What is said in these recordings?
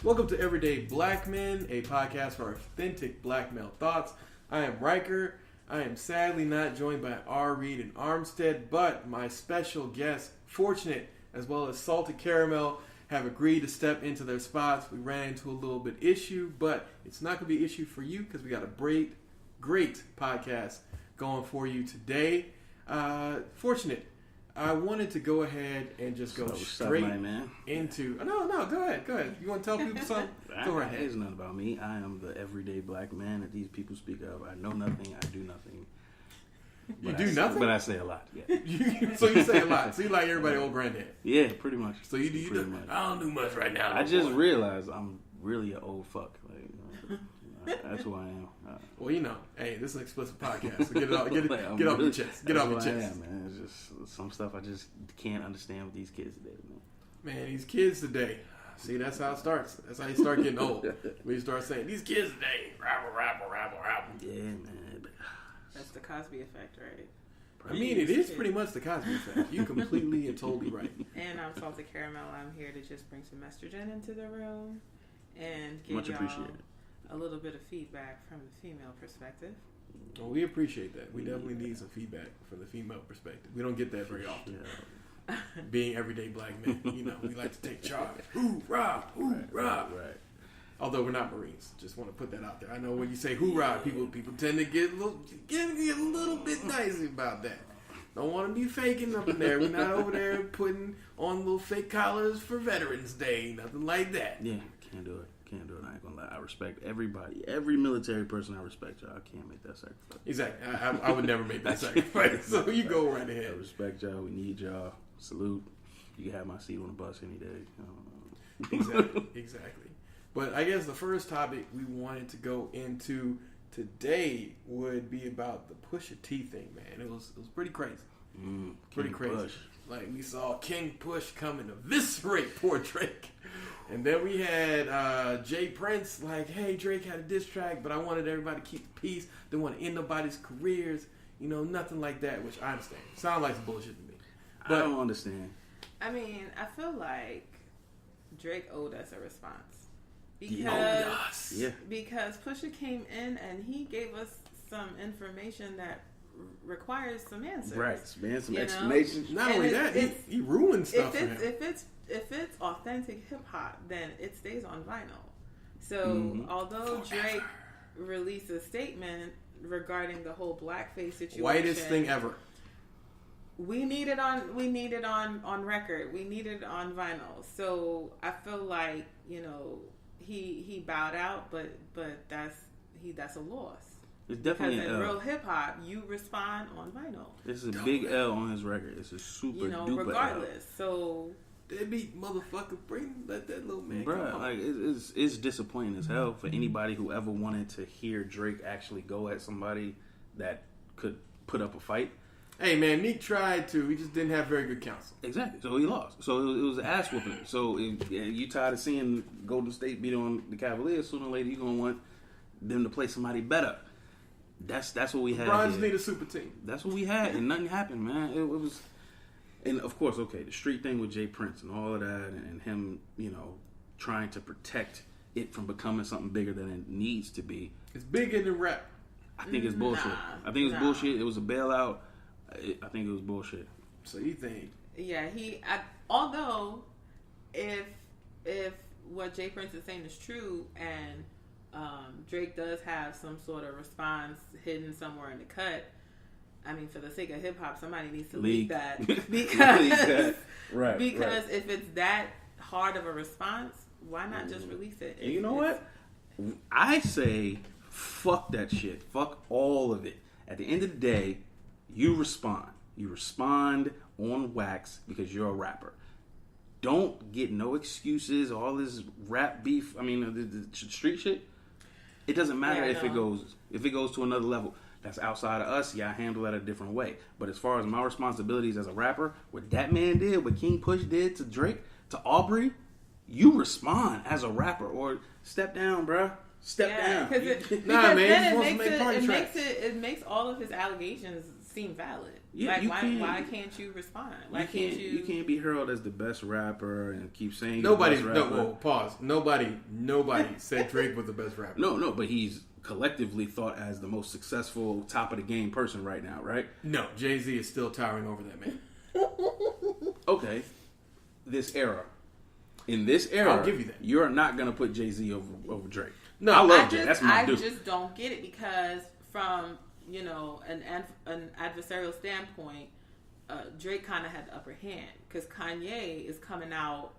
Welcome to Everyday BlackMen, a podcast for authentic black male thoughts. I am Riker. I am sadly not joined by R. Reed and Armstead, but my special guests, Forchunit as well as Salted Caramel, have agreed to step into their spots. We ran into a little bit issue, but it's not going to be an issue for you because we got a great podcast going for you today. Forchunit, I wanted to go ahead and just go straight into... No, go ahead. You want to tell people something? Go right ahead. It's nothing about me. I am the everyday black man that these people speak of. I know nothing. I do nothing. You do nothing? But I say a lot, yeah. So you say a lot. So you like everybody old granddad? Yeah, pretty much. So you do much. I don't do much right now. I just realized I'm really an old fuck. That's who I am. Well, hey, this is an explicit podcast, so get it off your chest. Get off your chest. Man. It's just some stuff I just can't understand with these kids today, man. Man, these kids today. See, that's how it starts. That's how you start getting old. When you start saying, these kids today, rabble. Yeah, man. That's the Cosby effect, right? I mean, it is pretty much the Cosby effect. You're completely and totally right. And I'm Salted Caramel. I'm here to just bring some estrogen into the room and give Much y'all appreciated. A little bit of feedback from the female perspective. Well, we appreciate that. We definitely need some feedback from the female perspective. We don't get that very often. Yeah. Being everyday black men, we like to take charge. Hoorah! Right. Although we're not Marines, just want to put that out there. I know when you say hoorah, people tend to get a little bit dicey about that. Don't want to be faking up in there. We're not over there putting on little fake collars for Veterans Day, nothing like that. Yeah, can't do it. I ain't gonna lie. I respect everybody. Every military person I respect, y'all. I can't make that sacrifice. Exactly. I would never make that sacrifice. So you go right ahead. I respect y'all. We need y'all. Salute. You can have my seat on the bus any day. Exactly. But I guess the first topic we wanted to go into today would be about the Pusha T thing, man. It was pretty crazy. Pretty crazy. Push. Like, we saw King Push come and eviscerate poor Drake. And then we had Jay Prince like, hey, Drake had a diss track, but I wanted everybody to keep the peace. Didn't want to end nobody's careers. Nothing like that, which I understand. Sound like some bullshit to me. But I don't understand. I mean, I feel like Drake owed us a response. Because Pusha came in and he gave us some information that requires some answers. Right, man, some explanations. Not only that, he ruined stuff for him. If it's authentic hip hop, then it stays on vinyl. So although Drake released a statement regarding the whole blackface situation, whitest thing ever. We need it on record. We need it on vinyl. So I feel like he bowed out, but that's a loss. It's definitely because in real hip hop, you respond on vinyl. This is a big L on his record. It's a super duper regardless. L. So deadbeat motherfucker, let that little man come on. Like it's disappointing as hell for anybody who ever wanted to hear Drake actually go at somebody that could put up a fight. Hey man, Meek tried to. He just didn't have very good counsel. Exactly. So he lost. So it was an ass whooping. So if you tired of seeing Golden State beat on the Cavaliers, sooner or later you're gonna want them to play somebody better. That's what we had. LeBron need a super team. That's what we had, and nothing happened, man. It was, and of course, the street thing with Jay Prince and all of that, and him, trying to protect it from becoming something bigger than it needs to be. It's bigger than rap. I think it's bullshit. I think it was bullshit. It was a bailout. I think it was bullshit. So you think? Yeah, although if what Jay Prince is saying is true, and Drake does have some sort of response hidden somewhere in the cut. I mean, for the sake of hip hop, somebody needs to leak that because because if it's that hard of a response, why not just release it? And you know what? I say, fuck that shit. Fuck all of it. At the end of the day, you respond. You respond on wax because you're a rapper. Don't get no excuses. All this rap beef. I mean, the street shit. It doesn't matter if it goes to another level. That's outside of us. Yeah, I handle that a different way. But as far as my responsibilities as a rapper, what that man did, what King Push did to Drake, to Aubrey, you respond as a rapper or step down, bruh. Step down. Because it makes all of his allegations seem valid. Yeah, why can't you respond? Why can't you? You can't be heralded as the best rapper and keep saying Nobody. you're the best rapper. No, pause. Nobody said Drake was the best rapper. No, but he's collectively thought as the most successful, top of the game person right now, right? No, Jay-Z is still towering over that man. Okay, in this era, I'll give you that. You're not gonna put Jay-Z over Drake. No, I love Drake. That's my dude. I just don't get it because from an adversarial standpoint, Drake kind of had the upper hand because Kanye is coming out,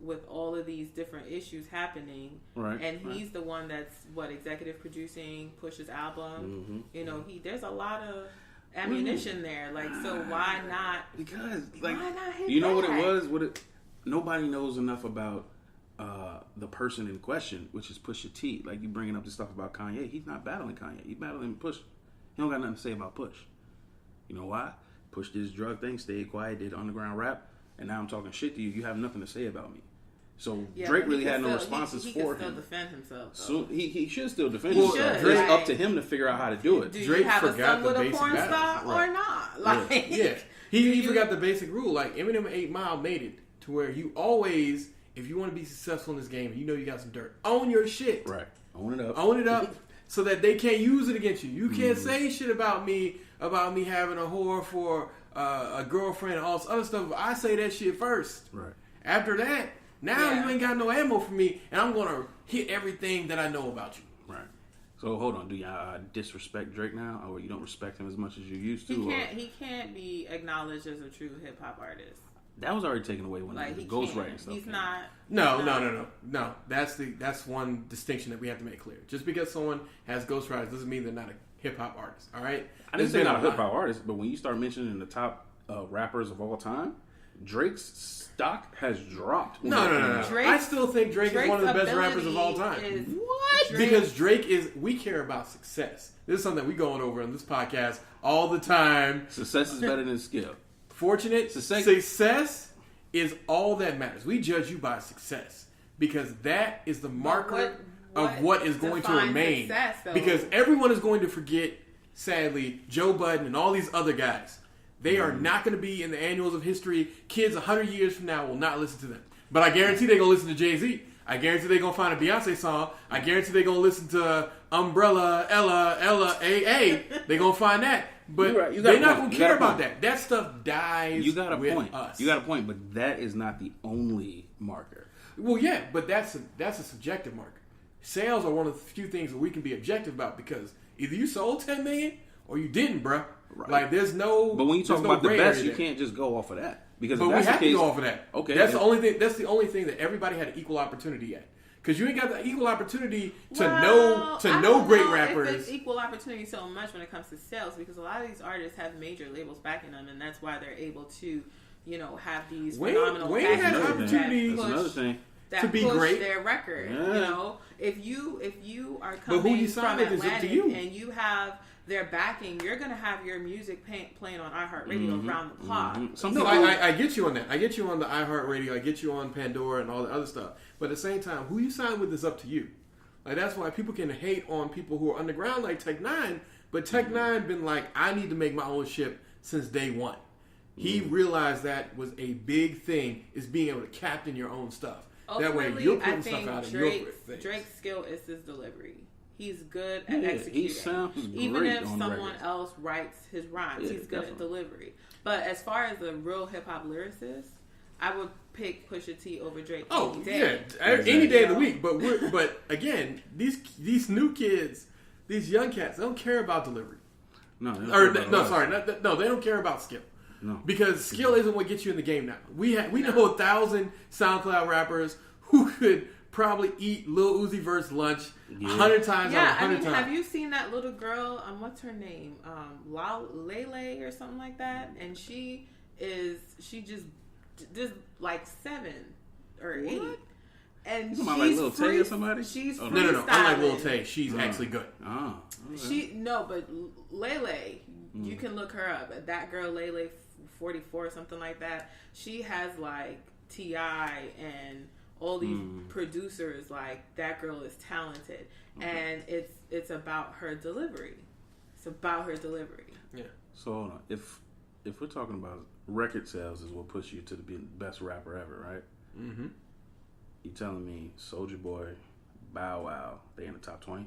with all of these different issues happening, right? And he's the one that's executive producing Push's album. Mm-hmm. There's a lot of ammunition there. Like, so why not? Because why not hit what it that? was? Nobody knows enough about the person in question, which is Pusha T. Like, you bringing up this stuff about Kanye. He's not battling Kanye. He's battling Push. He don't got nothing to say about Push. You know why? Push did his drug thing, stayed quiet, did underground rap, and now I'm talking shit to you. You have nothing to say about me. So Drake really had no responses for him. He can still defend himself. So he should still defend He himself. should. It's up to him to figure out how to do it. Do Drake you have a forgot son with the a basic porn battles. star Right. or not? Like, Yeah. He forgot the basic rule. Like, Eminem 8 Mile made it to where you always, if you want to be successful in this game, you got some dirt, own your shit. Right. Own it up. So that they can't use it against you. You can't say shit about me having a whore for a girlfriend and all this other stuff. I say that shit first. Right. After that, you ain't got no ammo for me, and I'm gonna hit everything that I know about you. Right. So hold on, do you disrespect Drake now, or you don't respect him as much as you used to? He can't be acknowledged as a true hip hop artist. That was already taken away when the ghostwriting stuff. He's not. No. That's one distinction that we have to make clear. Just because someone has ghostwriters doesn't mean they're not a hip hop artist. All right. I didn't say not a hip hop artist, but when you start mentioning the top rappers of all time, Drake's stock has dropped. No. I still think Drake is one of the best rappers of all time. What? Because we care about success. This is something that we going over on this podcast all the time. Success is better than skill. Fortunate success is all that matters. We judge you by success because that is the marker of what is going to remain. Because everyone is going to forget, sadly, Joe Budden and all these other guys. They are not going to be in the annals of history. Kids 100 years from now will not listen to them. But I guarantee they're going to listen to Jay-Z. I guarantee they're going to find a Beyonce song. I guarantee they're going to listen to Umbrella, Ella, AA. They're going to find that. But they're not going to care about that. That stuff dies with us. You got a point, but that is not the only marker. Well, yeah, but that's a subjective marker. Sales are one of the few things that we can be objective about because either you sold 10 million or you didn't, bruh. Right. Like, there's no. But when you talk about the best, you can't just go off of that. Because but we have to go off of that. Okay, that's the only thing. That's the only thing that everybody had an equal opportunity at. Because you ain't got the equal opportunity to know great rappers. It's equal opportunity so much when it comes to sales because a lot of these artists have major labels backing them, and that's why they're able to, have these phenomenal. Wayne had an opportunity. That's another thing. To be great, their record. Yeah. If you are coming from Atlantic and you have their backing, you're going to have your music playing on iHeartRadio around the clock. No, I get you on that. I get you on the iHeartRadio. I get you on Pandora and all the other stuff. But at the same time, who you sign with is up to you. Like, that's why people can hate on people who are underground like Tech Nine. But Tech Nine been like, I need to make my own ship since day one. He realized that was a big thing, is being able to captain your own stuff. Ultimately, that way you're putting stuff out of your things. Drake's skill is his delivery. He's good at executing. He sounds Even great if on someone record. else writes his rhymes, he's good definitely. at delivery. But as far as a real hip hop lyricist, I would pick Pusha T over Drake any day. Any day of the week. But again, these new kids, these young cats, they don't care about delivery. They don't care about skill. No, because skill isn't what gets you in the game now. We know 1,000 SoundCloud rappers who could probably eat Lil Uzi Vert's lunch 100 times out of 100 times. Have you seen that little girl? What's her name? Lele or something like that. And she just like 7 or 8. And she's like Lil Tay or somebody? She's no. Unlike Lil Tay, she's actually good. Oh, okay. But Lele, you can look her up. That girl Lele 44 or something like that. She has like T.I. and all these producers. Like, that girl is talented, and it's about her delivery. about her delivery. Yeah. So hold on. If we're talking about record sales is what pushed you to be the best rapper ever, right? Mm-hmm. You telling me Soulja Boy, Bow Wow, they in the top 20?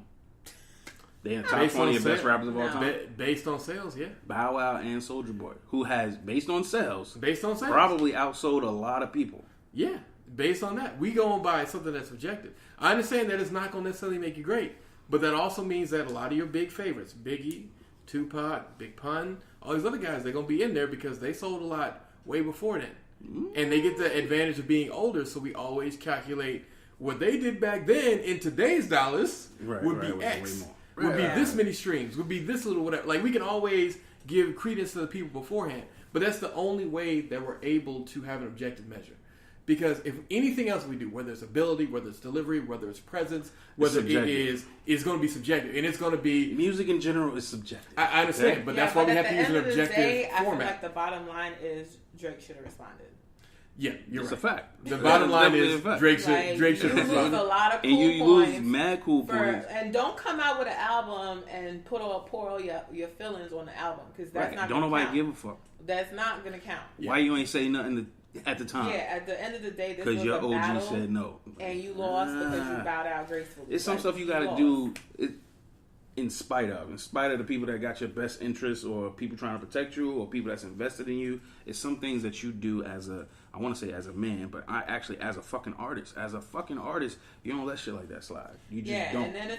They in the top Based 20 on of best sale- rappers of all time? Based on sales, yeah. Bow Wow and Soulja Boy, who has, based on sales, probably outsold a lot of people. Yeah, based on that. We going by something that's objective. I understand that it's not going to necessarily make you great, but that also means that a lot of your big favorites, Biggie, Tupac, Big Pun, all these other guys, they're going to be in there because they sold a lot way before then. And they get the advantage of being older, so we always calculate what they did back then in today's dollars would be X. Would be this many streams, would be this little whatever. Like, we can always give credence to the people beforehand, but that's the only way that we're able to have an objective measure. Because if anything else we do, whether it's ability, whether it's delivery, whether it's presence, whether it is going to be subjective, and it's going to be music in general is subjective. I understand, but that's why we have to use an objective format. I feel like the bottom line is Drake should have responded. Yeah, you're it's right. a fact. The bottom line is Drake should You lose a lot of cool and you points. lose mad cool points. And don't come out with an album and pour all your feelings on the album because that's not. Don't nobody count. give a fuck. That's not gonna count. Why you ain't say nothing at the time? Yeah, at the end of the day, this was your a OG battle, said no, and you lost because you bowed out gracefully. It's some stuff you got to do. In spite of the people that got your best interests or people trying to protect you or people that's invested in you. It's some things that you do as I want to say as a man, but I actually as a fucking artist. As a fucking artist, you don't let shit like that slide. You just don't. And then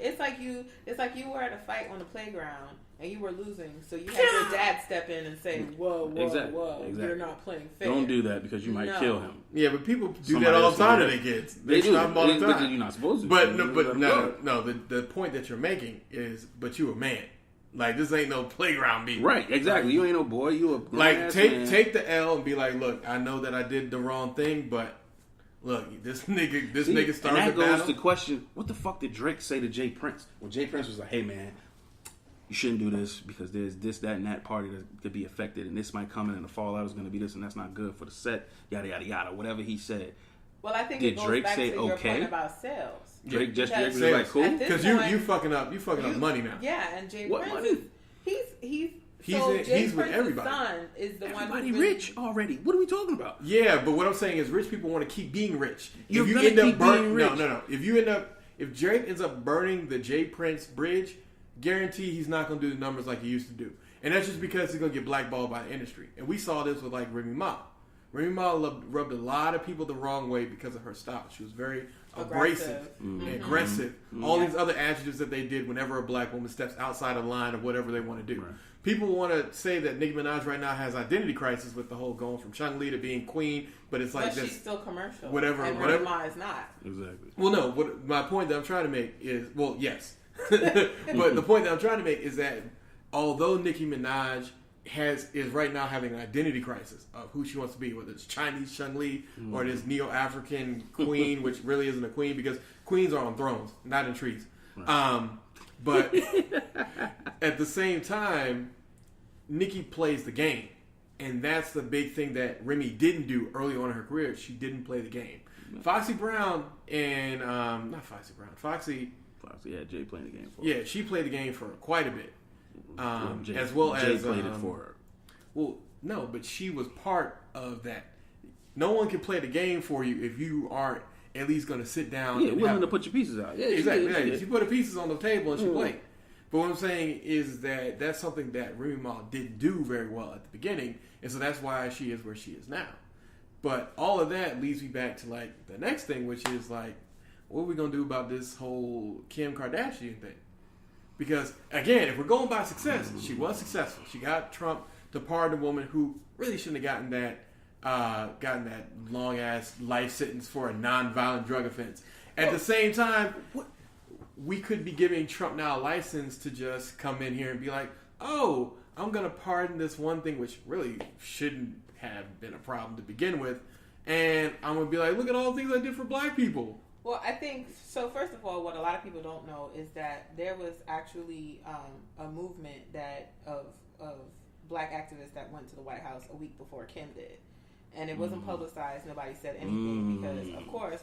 it's like you were at a fight on the playground and you were losing, so you had your dad step in and say, whoa, you're not playing fair. Don't do that because you might kill him. Yeah, but people do that all the time to their kids. They do all the time. But you're not supposed to. The point that you're making is, but you a man. Like, this ain't no playground beat. Right, exactly. You ain't no boy. You a grown like take the L and be like, look, I know that I did the wrong thing, but look, this nigga started and that the battle. goes to question, what the fuck did Drake say to Jay Prince? Well, Jay Prince was like, hey man, you shouldn't do this because there's this, that, and that party that could be affected, and this might come in, and the fallout is going to be this, and that's not good for the set, yada, yada, yada, whatever he said. Well, I think did it goes Drake back say to your okay? point about sales. Drake was sales. like, cool? Because you fucking up money now. Yeah, and Jay what Prince money? He's with everybody. Son is the Everybody one rich already. What are we talking about? Yeah, but what I'm saying is rich people want to keep being rich. You're if you gonna end up keep being rich. No. If Drake ends up burning the Jay Prince bridge, guarantee he's not going to do the numbers like he used to do. And that's just because he's going to get blackballed by the industry. And we saw this with like Remy Ma. Remy Ma rubbed a lot of people the wrong way because of her style. She was very abrasive, aggressive. All these other adjectives that they did whenever a black woman steps outside of line of whatever they want to do. Right. People want to say that Nicki Minaj right now has identity crisis with the whole going from Chung Lee to being queen, but it's like but she's still commercial. Whatever. Remy Ma is not. Exactly. Well, no. My point that I'm trying to make is, well, yes. But the point that I'm trying to make is that although Nicki Minaj is right now having an identity crisis of who she wants to be, whether it's Chinese Chung Lee or this neo-African queen, which really isn't a queen because queens are on thrones, not in trees. Right. But at the same time, Nicki plays the game. And that's the big thing that Remy didn't do early on in her career. She didn't play the game. Foxy Brown and, not Foxy Brown, Foxy had Jay playing the game for her. Yeah, she played the game for quite a bit. As well Jay as played it for her. Well, no, but she was part of that. No one can play the game for you if you aren't at least going to sit down. Yeah, willing to put your pieces out. Yeah, exactly. She put her pieces on the table and she played. But what I'm saying is that that's something that Remy Ma didn't do very well at the beginning, and so that's why she is where she is now. But all of that leads me back to like the next thing, which is like, what are we gonna do about this whole Kim Kardashian thing? Because again, if we're going by success, she was successful. She got Trump to pardon a woman who really shouldn't have gotten that long ass life sentence for a non-violent drug offense. At the same time, we could be giving Trump now a license to just come in here and be like, oh, I'm going to pardon this one thing which really shouldn't have been a problem to begin with. And I'm going to be like, look at all the things I did for black people. Well, I think, so first of all, what a lot of people don't know is that there was actually a movement of black activists that went to the White House a week before Kim did. And it wasn't publicized. Nobody said anything because, of course,